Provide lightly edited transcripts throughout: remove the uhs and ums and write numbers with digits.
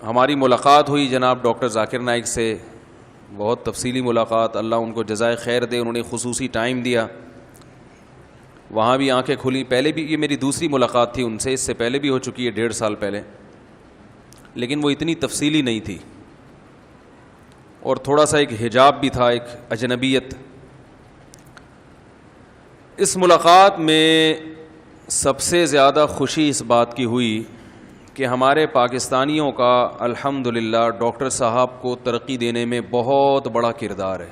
ہماری ملاقات ہوئی جناب ڈاکٹر ذاکر نائک سے، بہت تفصیلی ملاقات، اللہ ان کو جزائے خیر دے، انہوں نے خصوصی ٹائم دیا، وہاں بھی آنکھیں کھلی. پہلے بھی یہ میری دوسری ملاقات تھی ان سے، اس سے پہلے بھی ہو چکی ہے 1.5 سال پہلے، لیکن وہ اتنی تفصیلی نہیں تھی اور تھوڑا سا ایک حجاب بھی تھا، ایک اجنبیت. اس ملاقات میں سب سے زیادہ خوشی اس بات کی ہوئی کہ ہمارے پاکستانیوں کا الحمدللہ ڈاکٹر صاحب کو ترقی دینے میں بہت بڑا کردار ہے.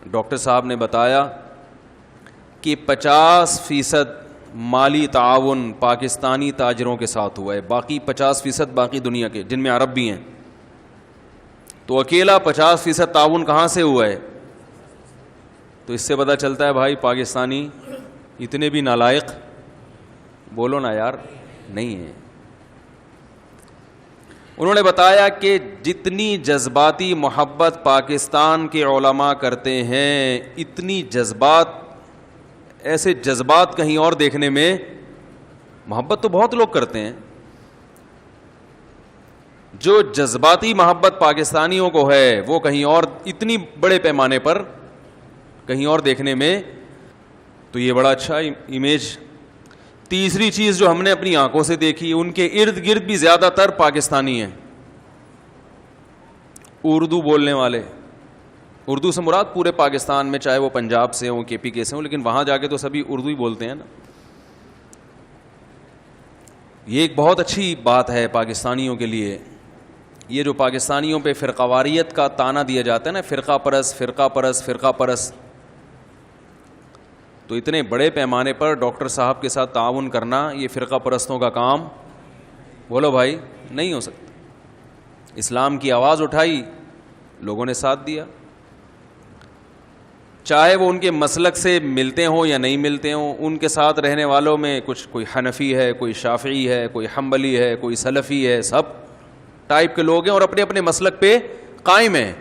ڈاکٹر صاحب نے بتایا کہ 50% مالی تعاون پاکستانی تاجروں کے ساتھ ہوا ہے، باقی 50% باقی دنیا کے جن میں عرب بھی ہیں، تو اکیلا 50% تعاون کہاں سے ہوا ہے؟ تو اس سے پتہ چلتا ہے بھائی پاکستانی اتنے بھی نالائق بولو نا یار نہیں ہے. انہوں نے بتایا کہ جتنی جذباتی محبت پاکستان کے علماء کرتے ہیں، اتنی جذبات، ایسے جذبات کہیں اور دیکھنے میں، محبت تو بہت لوگ کرتے ہیں، جو جذباتی محبت پاکستانیوں کو ہے وہ کہیں اور اتنی بڑے پیمانے پر کہیں اور دیکھنے میں، تو یہ بڑا اچھا امیج. تیسری چیز جو ہم نے اپنی آنکھوں سے دیکھی، ان کے ارد گرد بھی زیادہ تر پاکستانی ہیں، اردو بولنے والے. اردو سے مراد پورے پاکستان میں، چاہے وہ پنجاب سے ہوں، کے پی کے سے ہوں، لیکن وہاں جا کے تو سبھی اردو ہی بولتے ہیں نا. یہ ایک بہت اچھی بات ہے پاکستانیوں کے لیے. یہ جو پاکستانیوں پہ فرقہ واریت کا طعنہ دیا جاتا ہے نا، فرقہ پرست فرقہ پرست فرقہ پرست، تو اتنے بڑے پیمانے پر ڈاکٹر صاحب کے ساتھ تعاون کرنا یہ فرقہ پرستوں کا کام بولو بھائی نہیں ہو سکتا. اسلام کی آواز اٹھائی، لوگوں نے ساتھ دیا، چاہے وہ ان کے مسلک سے ملتے ہوں یا نہیں ملتے ہوں. ان کے ساتھ رہنے والوں میں کچھ کوئی حنفی ہے، کوئی شافعی ہے، کوئی حنبلی ہے، کوئی سلفی ہے، سب ٹائپ کے لوگ ہیں اور اپنے اپنے مسلک پہ قائم ہیں.